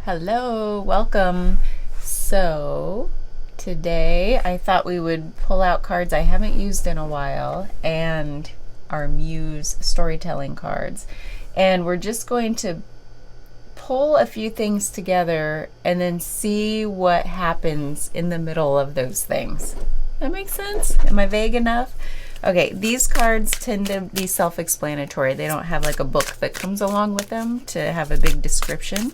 Hello, welcome. So, today I thought we would pull out cards I haven't used in a while and our Muse storytelling cards. And we're just going to pull a few things together and then see what happens in the middle of those things. That makes sense? Am I vague enough? Okay, these cards tend to be self-explanatory. They don't have like a book that comes along with them to have a big description.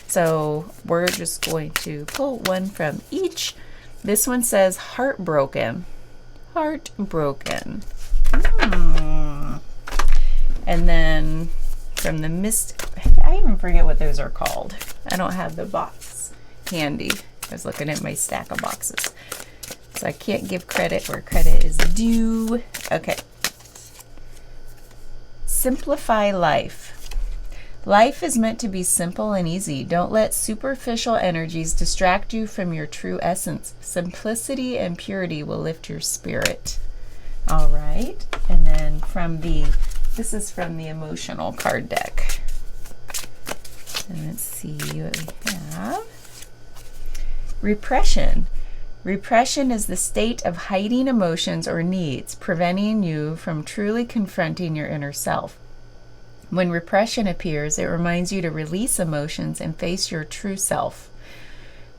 So we're just going to pull one from each. This one says heartbroken. Heartbroken. And then from the mist, I even forget what those are called. I don't have the box handy. I was looking at my stack of boxes. So I can't give credit where credit is due. Okay. Simplify life. Life is meant to be simple and easy. Don't let superficial energies distract you from your true essence. Simplicity and purity will lift your spirit. All right. And then this is from the emotional card deck. And let's see what we have. Repression. Repression is the state of hiding emotions or needs, preventing you from truly confronting your inner self. When repression appears, it reminds you to release emotions and face your true self.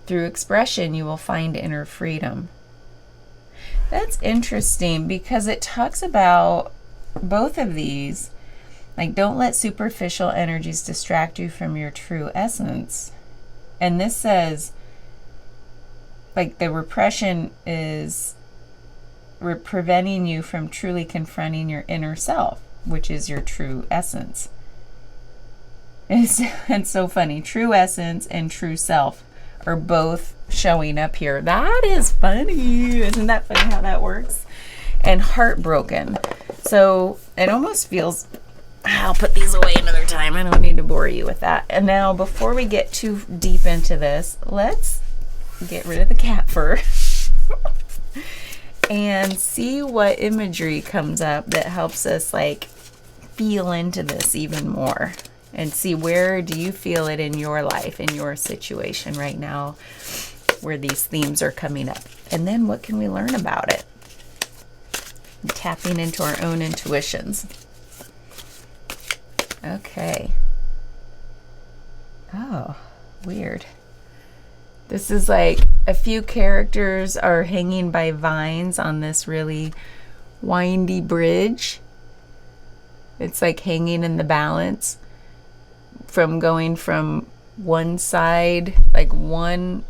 Through expression, you will find inner freedom. That's interesting because it talks about both of these. Like, don't let superficial energies distract you from your true essence. And this says, like, the repression is preventing you from truly confronting your inner self, which is your true essence. It's so funny. True essence and true self are both showing up here. That is funny. Isn't that funny how that works? And heartbroken. So it almost feels, I'll put these away another time. I don't need to bore you with that. And now before we get too deep into this, let's get rid of the cat fur and see what imagery comes up that helps us like feel into this even more and see where do you feel it in your life, in your situation right now, where these themes are coming up. And then what can we learn about it? Tapping into our own intuitions. Okay. Oh, weird. This is like a few characters are hanging by vines on this really windy bridge. It's like hanging in the balance from going from one side, like one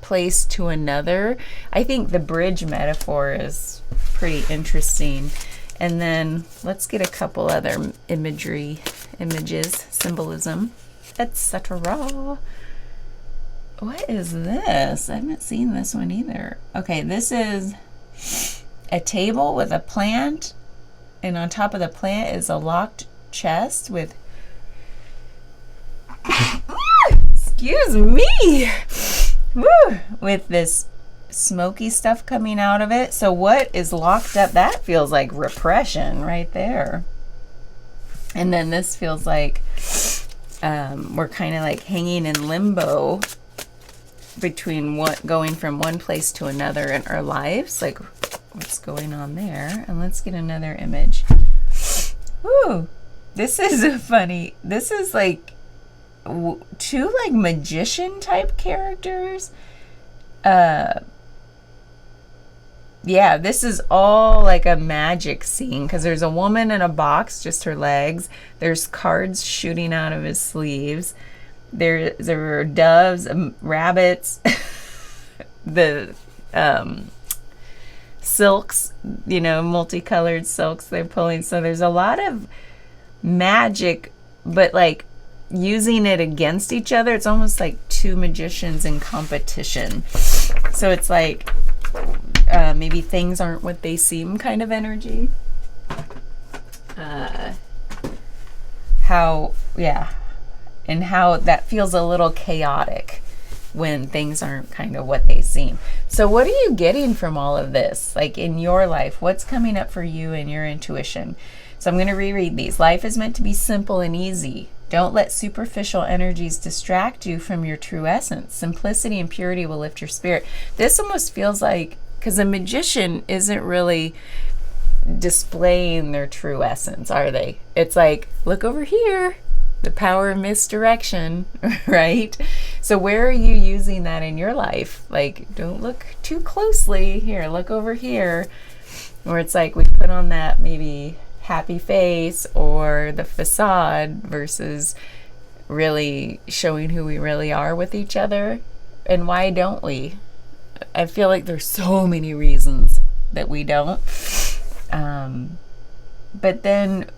place to another. I think the bridge metaphor is pretty interesting. And then let's get a couple other images, symbolism, etc. What is this? I haven't seen this one either. Okay, this is a table with a plant, and on top of the plant is a locked chest with excuse me, with this smoky stuff coming out of it. So what is locked up? That feels like repression right there. And then this feels like we're kind of like hanging in limbo between going from one place to another in our lives, like what's going on there. And let's get another image. Ooh, this is funny. This is like two like magician type characters. Yeah, this is all like a magic scene because there's a woman in a box, just her legs. There's cards shooting out of his sleeves. There are doves, rabbits, the silks, multicolored silks they're pulling. So there's a lot of magic, but like using it against each other. It's almost like two magicians in competition. So it's like maybe things aren't what they seem kind of energy. And how that feels a little chaotic when things aren't kind of what they seem. So what are you getting from all of this? Like in your life, what's coming up for you and your intuition? So I'm going to reread these. Life is meant to be simple and easy. Don't let superficial energies distract you from your true essence. Simplicity and purity will lift your spirit. This almost feels like, because a magician isn't really displaying their true essence, are they? It's like, look over here, the power of misdirection, right? So where are you using that in your life? Like, don't look too closely. Here, look over here. Where it's like we put on that maybe happy face or the facade versus really showing who we really are with each other. And why don't we? I feel like there's so many reasons that we don't. But then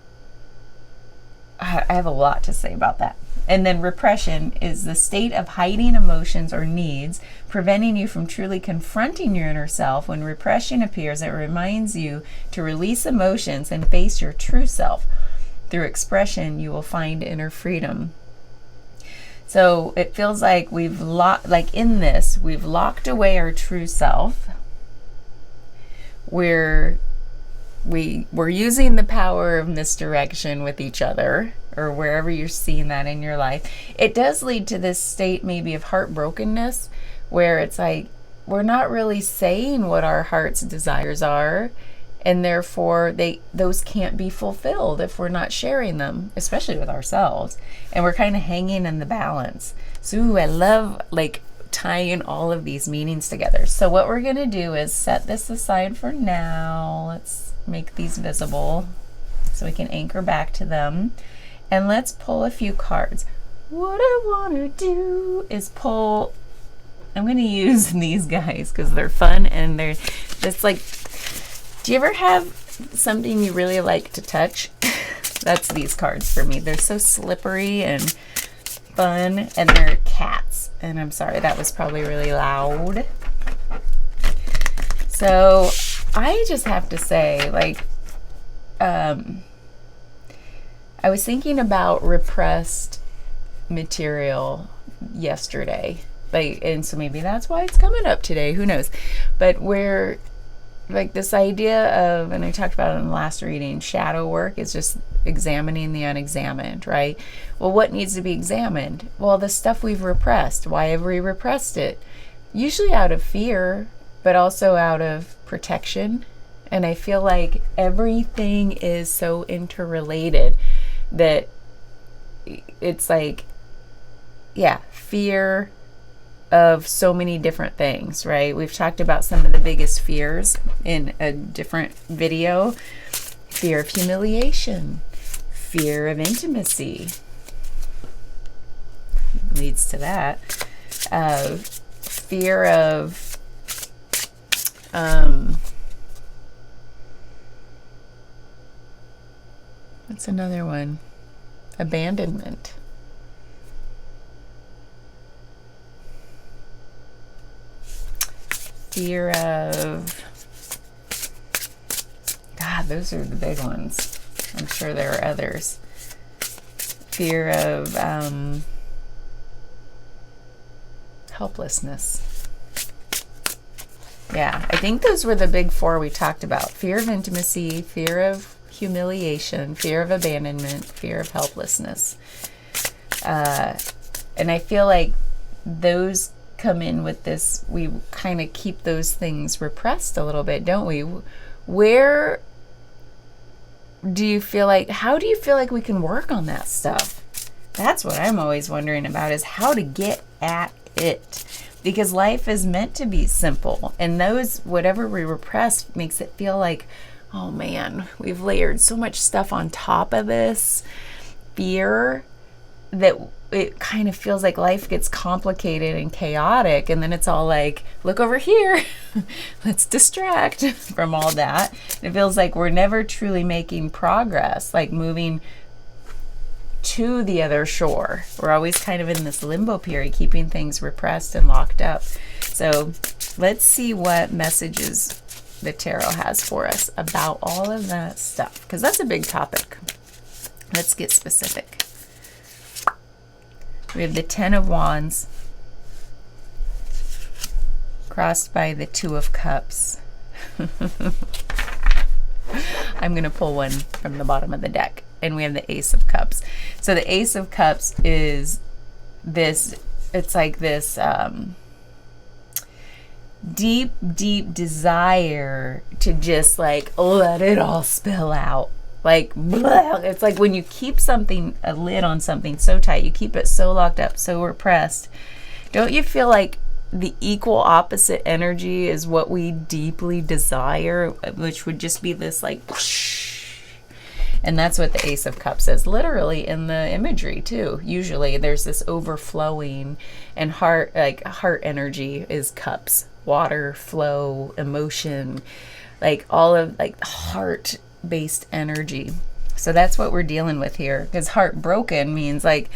I have a lot to say about that. And then repression is the state of hiding emotions or needs, preventing you from truly confronting your inner self. When repression appears, it reminds you to release emotions and face your true self. Through expression, you will find inner freedom. So it feels like we've locked away our true self. We're using the power of misdirection with each other, or wherever you're seeing that in your life. It does lead to this state maybe of heartbrokenness, where it's like we're not really saying what our heart's desires are, and therefore those can't be fulfilled if we're not sharing them, especially with ourselves. And we're kind of hanging in the balance. So I love tying all of these meanings together. So what we're going to do is set this aside for now. Let's make these visible so we can anchor back to them. And let's pull a few cards. What I want to do is pull, I'm going to use these guys because they're fun and they're, it's like, do you ever have something you really like to touch? That's these cards for me. They're so slippery and fun, and they're cats. And I'm sorry, that was probably really loud. So I just have to say, I was thinking about repressed material yesterday, and so maybe that's why it's coming up today, who knows. But where this idea of, and I talked about it in the last reading, shadow work is just examining the unexamined, right? Well, what needs to be examined? Well, the stuff we've repressed. Why have we repressed it? Usually out of fear, but also out of protection. And I feel like everything is so interrelated that it's like, fear of so many different things, right? We've talked about some of the biggest fears in a different video. Fear of humiliation, fear of intimacy leads to that. Fear of what's another one? Abandonment. Fear of, God, those are the big ones. I'm sure there are others. Fear of helplessness. Yeah, I think those were the big four we talked about. Fear of intimacy, fear of humiliation, fear of abandonment, fear of helplessness. And I feel like those come in with this, we kind of keep those things repressed a little bit, don't we? Where do you feel like, how do you feel like we can work on that stuff? That's what I'm always wondering about, is how to get at it. Because life is meant to be simple, and those, whatever we repress, makes it feel like, oh man, we've layered so much stuff on top of this fear that it kind of feels like life gets complicated and chaotic, and then it's all like, look over here, let's distract from all that. It feels like we're never truly making progress, like moving to the other shore. We're always kind of in this limbo period, keeping things repressed and locked up. So let's see what messages the tarot has for us about all of that stuff, because that's a big topic. Let's get specific. We have the 10 of Wands crossed by the 2 of Cups. I'm going to pull one from the bottom of the deck. and we have the Ace of Cups. So the Ace of Cups is this, it's like this deep, deep desire to just like let it all spill out. Like, blah. It's like when you keep something, a lid on something so tight, you keep it so locked up, so repressed. Don't you feel like the equal opposite energy is what we deeply desire, which would just be this like whoosh. And that's what the Ace of Cups is, literally in the imagery too. Usually there's this overflowing, and heart energy is cups, water, flow, emotion, like all of like heart based energy. So that's what we're dealing with here, because heartbroken means like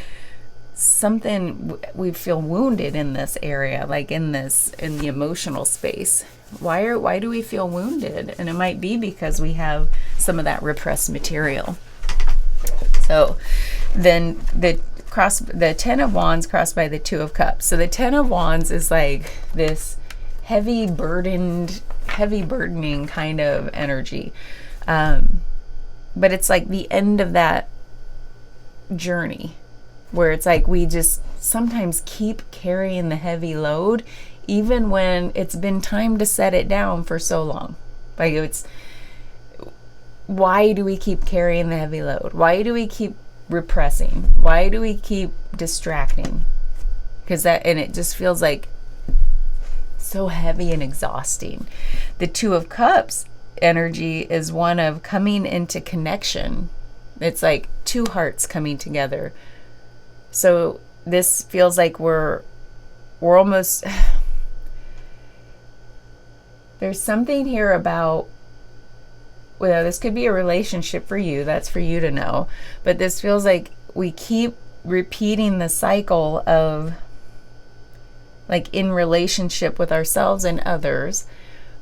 something, we feel wounded in this area, like in the emotional space. Why do we feel wounded? And it might be because we have some of that repressed material. So then the Ten of Wands crossed by the Two of Cups. So the Ten of Wands is like this heavy burdening kind of energy. But it's like the end of that journey, where it's like we just sometimes keep carrying the heavy load, even when it's been time to set it down for so long. Like, it's, why do we keep carrying the heavy load? Why do we keep repressing? Why do we keep distracting? Because it just feels like so heavy and exhausting. The Two of Cups energy is one of coming into connection. It's like two hearts coming together. So this feels like we're almost, there's something here about, well, this could be a relationship for you, that's for you to know, but this feels like we keep repeating the cycle of, like, in relationship with ourselves and others,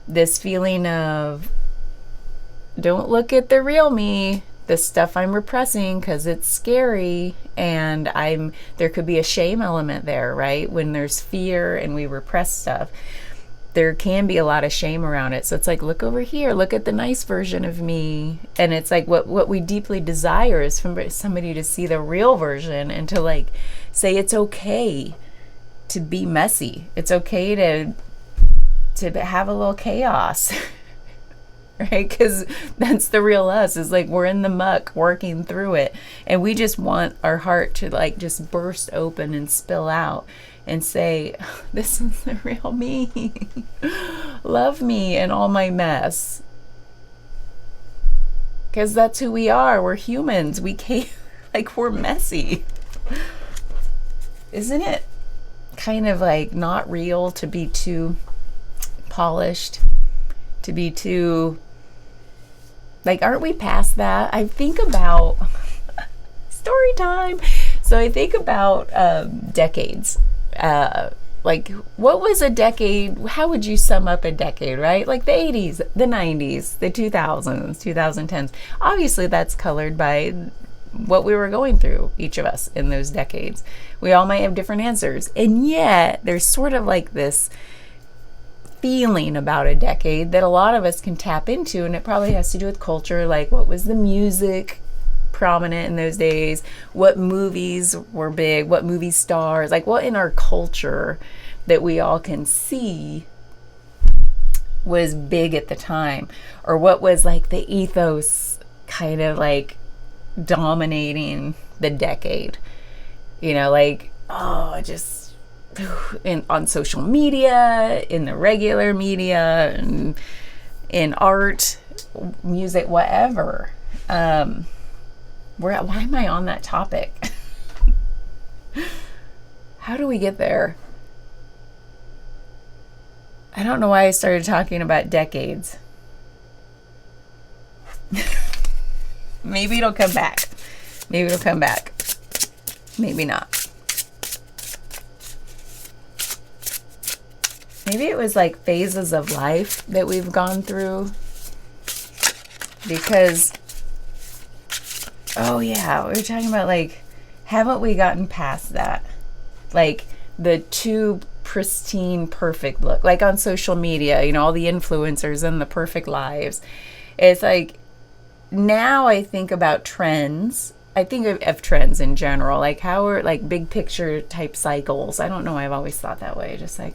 this feeling of, don't look at the real me, the stuff I'm repressing because it's scary, and there could be a shame element there, right? When there's fear and we repress stuff, there can be a lot of shame around it. So it's like, look over here, look at the nice version of me. And it's like what we deeply desire is for somebody to see the real version and to like say it's okay to be messy. It's okay to have a little chaos. Right? Because that's the real us, is like we're in the muck working through it, and we just want our heart to like just burst open and spill out and say, this is the real me. Love me and all my mess. Because that's who we are. We're humans. We can't, like, we're messy. Isn't it kind of like not real to be too polished, to be too, like, aren't we past that? I think about story time. So I think about decades. Like, what was a decade? How would you sum up a decade, right? Like the 80s, the 90s, the 2000s, 2010s. Obviously, that's colored by what we were going through, each of us, in those decades. We all might have different answers. And yet, there's sort of like this feeling about a decade that a lot of us can tap into, and it probably has to do with culture. Like, what was the music prominent in those days? What movies were big? What movie stars? Like, what in our culture that we all can see was big at the time? Or what was like the ethos kind of like dominating the decade? You know, like, just on social media, in the regular media, and in art, music, whatever. Why am I on that topic? How do we get there? I don't know why I started talking about decades. Maybe it'll come back. Maybe it'll come back. Maybe not. Maybe it was like phases of life that we've gone through. Because, oh yeah, we were talking about, like, haven't we gotten past that? Like, the too pristine, perfect look. Like on social media, you know, all the influencers and the perfect lives. It's like, now I think about trends. I think of trends in general, like how are like big picture type cycles. I don't know. I've always thought that way, just like,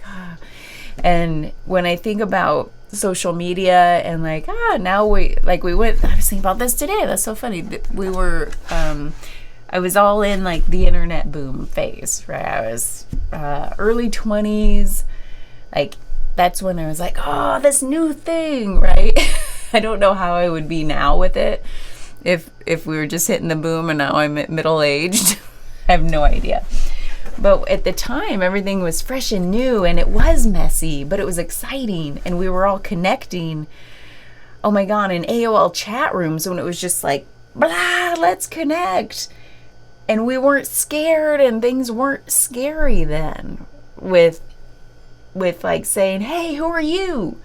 And when I think about social media and like, now we went, I was thinking about this today. That's so funny. We were, I was all in like the internet boom phase, right? I was early 20s. Like, that's when I was like, this new thing, right? I don't know how I would be now with it if we were just hitting the boom and now I'm middle aged. I have no idea. But at the time, everything was fresh and new, and it was messy, but it was exciting, and we were all connecting. Oh my God, in AOL chat rooms when it was just like, blah, let's connect. And we weren't scared, and things weren't scary then with like saying, hey, who are you?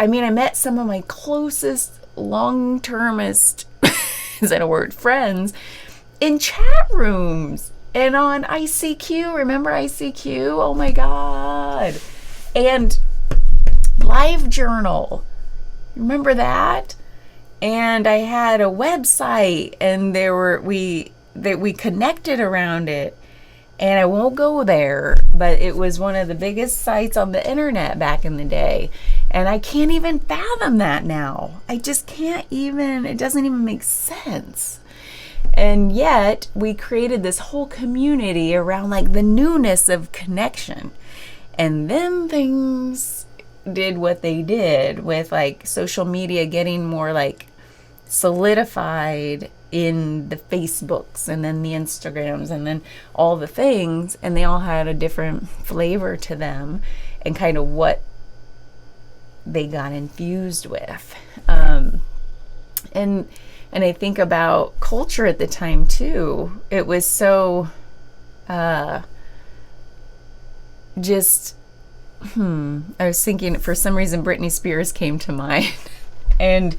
I mean, I met some of my closest, long-termist, is that a word, friends in chat rooms. And on ICQ, remember ICQ? Oh my God. And LiveJournal, remember that? And I had a website, and we connected around it. And I won't go there, but it was one of the biggest sites on the internet back in the day. And I can't even fathom that now. I just can't even, it doesn't even make sense. And yet we created this whole community around like the newness of connection. And then things did what they did with like social media getting more like solidified in the Facebooks and then the Instagrams and then all the things. And they all had a different flavor to them and kind of what they got infused with. And I think about culture at the time too. It was so I was thinking, for some reason Britney Spears came to mind. And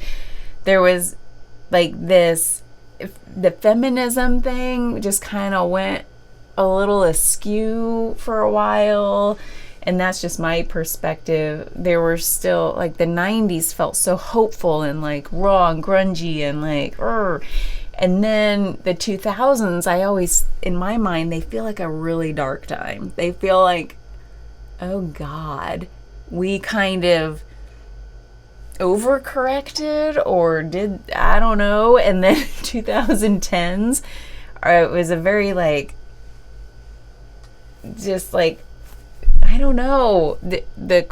there was like the feminism thing just kind of went a little askew for a while. And that's just my perspective. There were still, like, the 90s felt so hopeful and, like, raw and grungy and, like, And then the 2000s, I always, in my mind, they feel like a really dark time. They feel like, oh, God, we kind of overcorrected or did, I don't know. And then 2010s, it was a very, like, just, like, I don't know, the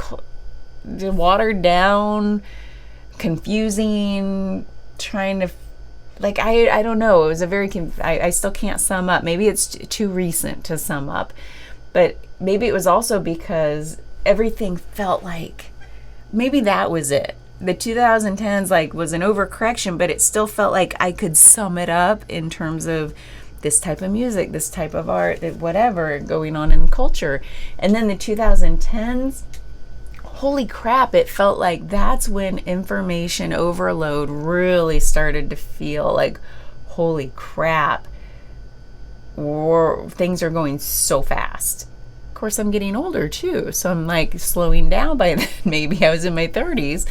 watered down, confusing, trying to, like, I don't know. It was a very, I still can't sum up. Maybe it's too recent to sum up, but maybe it was also because everything felt like, maybe that was it. The 2010s, like, was an overcorrection, but it still felt like I could sum it up in terms of this type of music, this type of art, whatever going on in culture. And then the 2010s, holy crap, it felt like that's when information overload really started to feel like, holy crap, things are going so fast. Of course, I'm getting older too, so I'm like slowing down by then. Maybe I was in my 30s.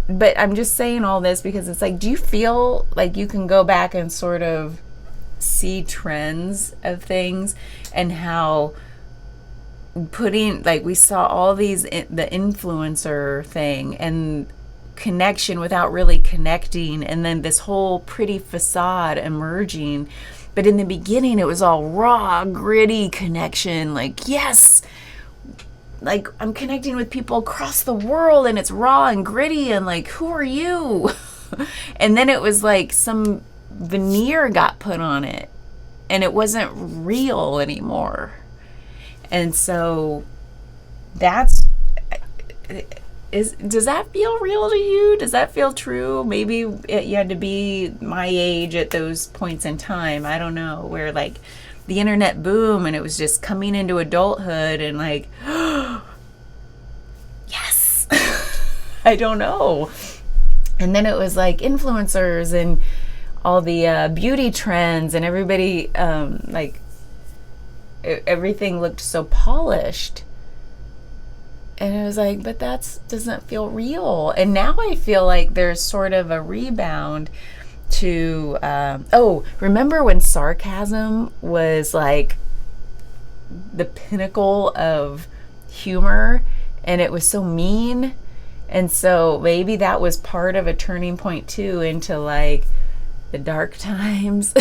But I'm just saying all this because it's like, do you feel like you can go back and sort of see trends of things and how putting, like, we saw all these, the influencer thing and connection without really connecting, and then this whole pretty facade emerging. But in the beginning, it was all raw, gritty connection, like, yes, like, I'm connecting with people across the world and it's raw and gritty and like, who are you? And then it was like some veneer got put on it and it wasn't real anymore. And so does that feel real to you? Does that feel true? Maybe you had to be my age at those points in time. I don't know, where like the internet boom and it was just coming into adulthood and like, yes, I don't know. And then it was like influencers and all the beauty trends and everybody, everything looked so polished. And it was like, but that doesn't feel real. And now I feel like there's sort of a rebound to, remember when sarcasm was like the pinnacle of humor and it was so mean? And so maybe that was part of a turning point too into like the dark times.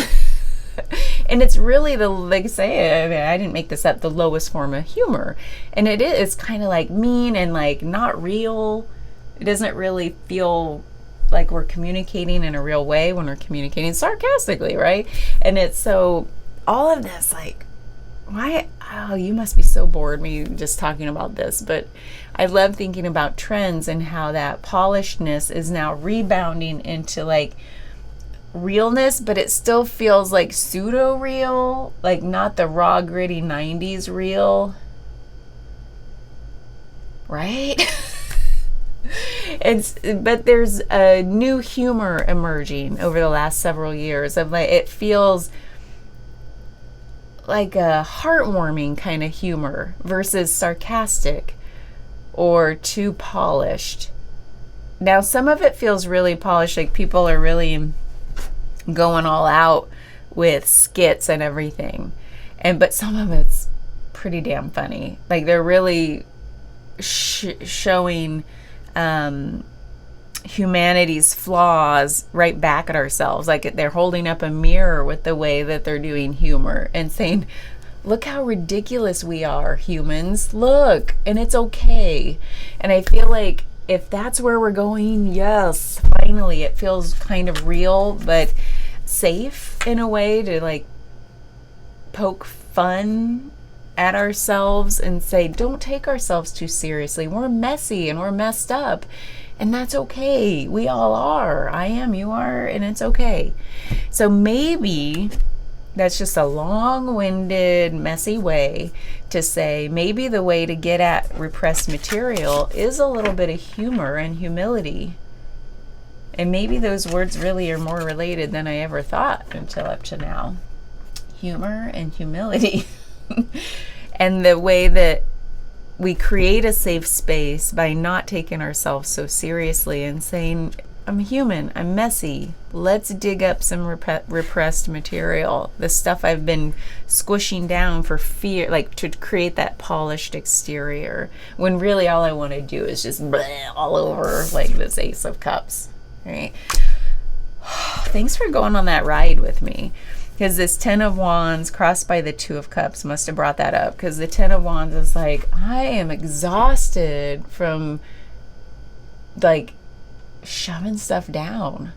And it's really like I say, I mean, I didn't make this up, the lowest form of humor. And it's kind of like mean and like not real. It doesn't really feel like we're communicating in a real way when we're communicating sarcastically, right? And it's so, all of this, like, why? Oh, you must be so bored me just talking about this. But I love thinking about trends and how that polishedness is now rebounding into like realness, but it still feels like pseudo real, like not the raw gritty 90s real, right? But there's a new humor emerging over the last several years of like, it feels like a heartwarming kind of humor versus sarcastic or too polished. Now some of it feels really polished, like people are really going all out with skits and everything, but some of it's pretty damn funny. Like they're really showing humanity's flaws right back at ourselves. Like they're holding up a mirror with the way that they're doing humor and saying, look how ridiculous we are, humans, look, and it's okay. And I feel like if that's where we're going, yes, finally, it feels kind of real, but safe in a way to like poke fun at ourselves and say, don't take ourselves too seriously. We're messy and we're messed up, and that's okay. We all are. I am, you are, and it's okay. So maybe that's just a long-winded, messy way to say maybe the way to get at repressed material is a little bit of humor and humility. And maybe those words really are more related than I ever thought until up to now. Humor and humility. And the way that we create a safe space by not taking ourselves so seriously and saying, I'm human, I'm messy, let's dig up some repressed material, the stuff I've been squishing down for fear, like to create that polished exterior, when really all I want to do is just bleh, all over like this Ace of Cups, right? Thanks for going on that ride with me, because this Ten of Wands crossed by the Two of Cups must have brought that up, because the Ten of Wands is like, I am exhausted from like shoving stuff down.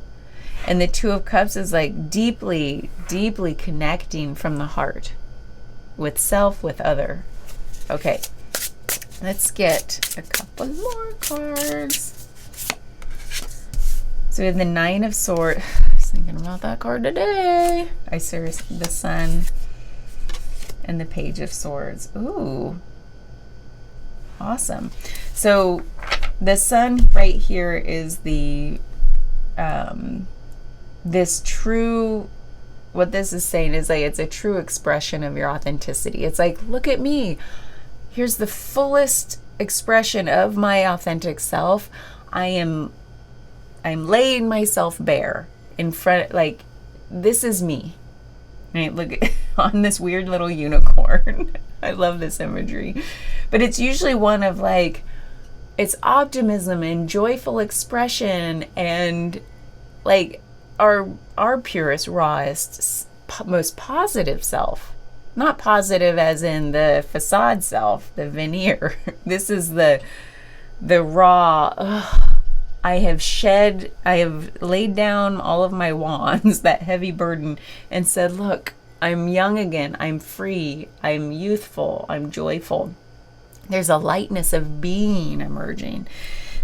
And the Two of Cups is like deeply, deeply connecting from the heart with self, with other. Okay, let's get a couple more cards. So we have the Nine of Swords. I was thinking about that card today. I seriously, the Sun and the Page of Swords. Ooh, awesome. So the Sun right here is the this true, what this is saying is like it's a true expression of your authenticity. It's like, look at me, here's the fullest expression of my authentic self. I'm laying myself bare in front, like this is me, right? Look on this weird little unicorn. I love this imagery, but it's usually one of like, it's optimism and joyful expression and like our purest, rawest, most positive self. Not positive as in the facade self, the veneer. This is the raw, I have laid down all of my wands, that heavy burden, and said, look, I'm young again, I'm free, I'm youthful, I'm joyful. There's a lightness of being emerging.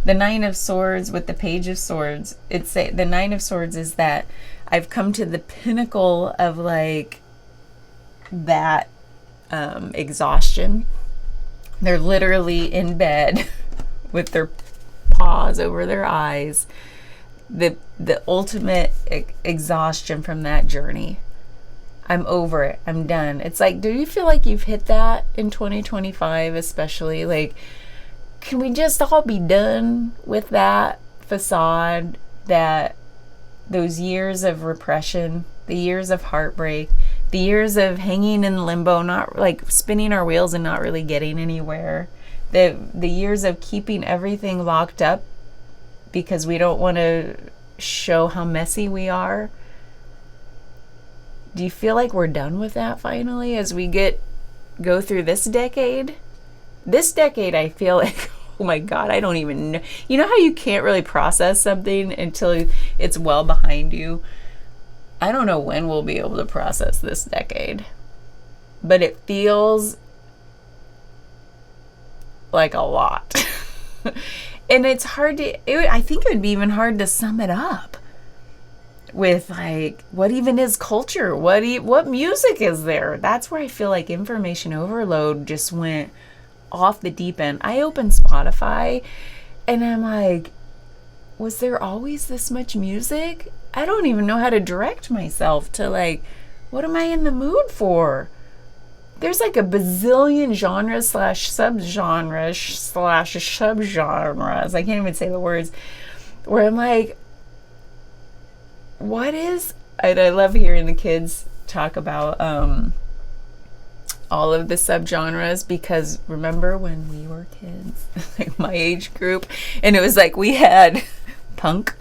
The Nine of Swords with the Page of Swords, the Nine of Swords is that I've come to the pinnacle of like that exhaustion. They're literally in bed with their paws over their eyes. The ultimate exhaustion from that journey. I'm over it. I'm done. It's like, do you feel like you've hit that in 2025 especially? Like, can we just all be done with that facade, that those years of repression, the years of heartbreak, the years of hanging in limbo, not like spinning our wheels and not really getting anywhere, the years of keeping everything locked up because we don't want to show how messy we are? Do you feel like we're done with that finally as we go through this decade? This decade, I feel like, oh my God, I don't even know. You know how you can't really process something until it's well behind you? I don't know when we'll be able to process this decade, but it feels like a lot. And it's hard I think it would be even hard to sum it up with like, what even is culture? What music is there? That's where I feel like information overload just went off the deep end. I opened Spotify and I'm like, was there always this much music? I don't even know how to direct myself to like, what am I in the mood for? There's like a bazillion genres / subgenres / subgenres. I can't even say the words, where I'm like, what is, I love hearing the kids talk about all of the subgenres, because remember when we were kids, like my age group, and it was like we had punk,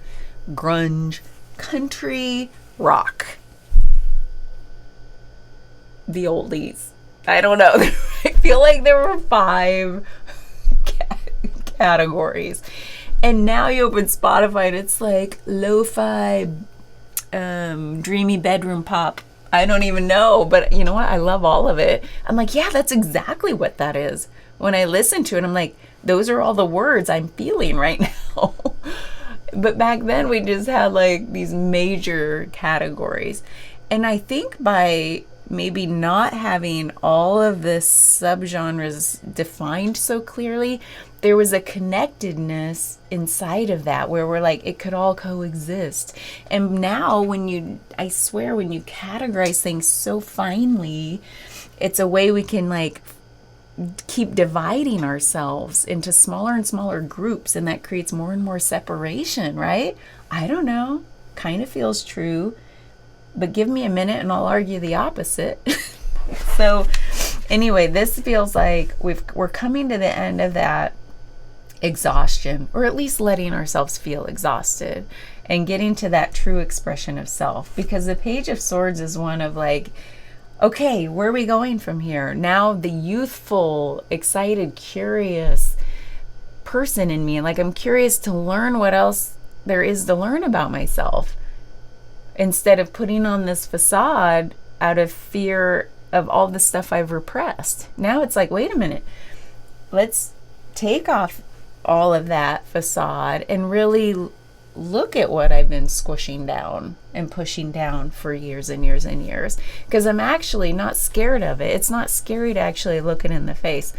grunge, country, rock, the oldies. I don't know. I feel like there were 5 categories. And now you open Spotify and it's like lo-fi, dreamy bedroom pop. I don't even know, but you know what? I love all of it. I'm like, yeah, that's exactly what that is. When I listen to it, I'm like, those are all the words I'm feeling right now. But back then we just had like these major categories. And I think by maybe not having all of the subgenres defined so clearly, there was a connectedness inside of that where we're like, it could all coexist. And now I swear, when you categorize things so finely, it's a way we can like keep dividing ourselves into smaller and smaller groups, and that creates more and more separation, right? I don't know. Kind of feels true. But give me a minute and I'll argue the opposite. So anyway, this feels like we're coming to the end of that exhaustion, or at least letting ourselves feel exhausted and getting to that true expression of self. Because the Page of Swords is one of like, okay, where are we going from here? Now the youthful, excited, curious person in me, like I'm curious to learn what else there is to learn about myself, instead of putting on this facade out of fear of all the stuff I've repressed. Now it's like, wait a minute, let's take off all of that facade and really look at what I've been squishing down and pushing down for years and years and years. Because I'm actually not scared of it. It's not scary to actually look it in the face.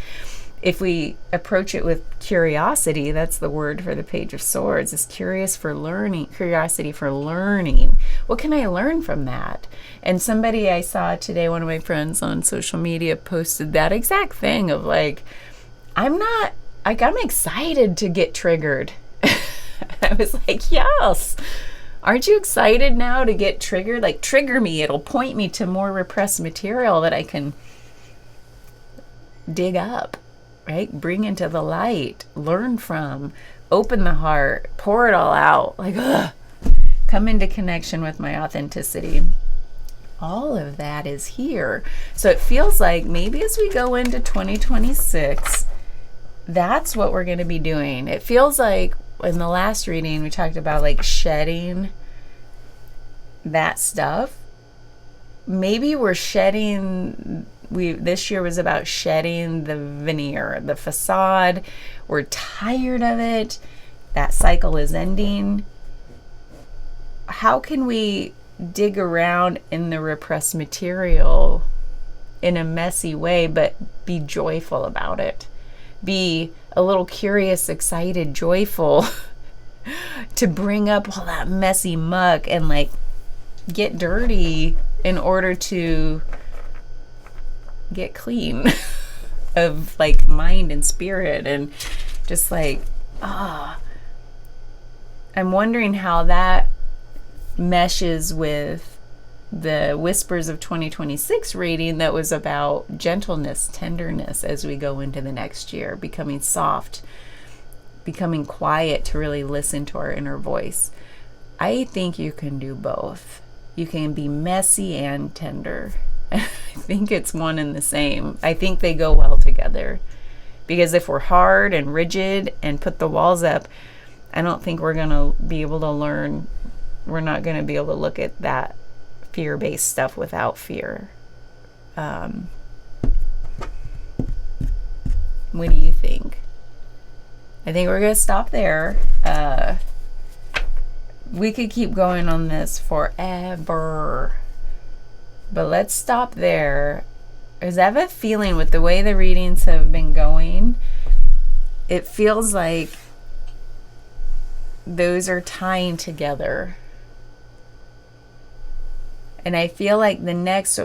If we approach it with curiosity, that's the word for the Page of Swords, is curiosity for learning. What can I learn from that? And somebody I saw today, one of my friends on social media, posted that exact thing of like, I'm excited to get triggered. I was like, yes. Aren't you excited now to get triggered? Like, trigger me. It'll point me to more repressed material that I can dig up. Right? Bring into the light, learn from, open the heart, pour it all out. Like, come into connection with my authenticity. All of that is here. So it feels like maybe as we go into 2026, that's what we're going to be doing. It feels like in the last reading, we talked about like shedding that stuff. Maybe we're shedding... this year was about shedding the veneer, the facade. We're tired of it. That cycle is ending. How can we dig around in the repressed material in a messy way, but be joyful about it? Be a little curious, excited, joyful to bring up all that messy muck and like get dirty in order to get clean of like mind and spirit, and Just like, I'm wondering how that meshes with the Whispers of 2026 reading that was about gentleness, tenderness as we go into the next year, becoming soft, becoming quiet to really listen to our inner voice. I think you can do both. You can be messy and tender. I think it's one and the same. I think they go well together. Because if we're hard and rigid and put the walls up, I don't think we're going to be able to learn. We're not going to be able to look at that fear-based stuff without fear. What do you think? I think we're going to stop there. We could keep going on this forever. But let's stop there. Because I have a feeling with the way the readings have been going, it feels like those are tying together. And I feel like the next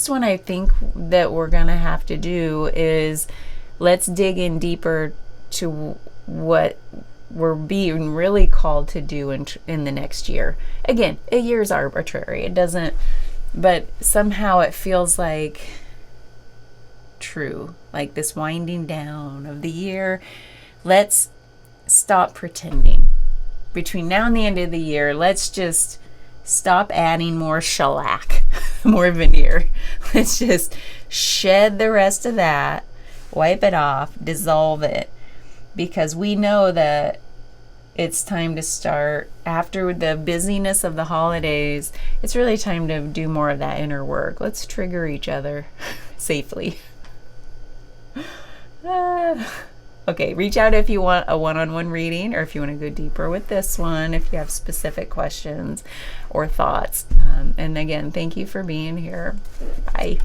one I think that we're going to have to do is let's dig in deeper to what we're being really called to do in the next year. Again, a year is arbitrary. It doesn't, but somehow it feels like true, like this winding down of the year. Let's stop pretending. Between now and the end of the year, let's just stop adding more shellac, more veneer. Let's just shed the rest of that, wipe it off, dissolve it, because we know that it's time to start, after the busyness of the holidays, it's really time to do more of that inner work. Let's trigger each other safely. Okay, reach out if you want a one-on-one reading, or if you want to go deeper with this one, if you have specific questions or thoughts. And again, thank you for being here. Bye.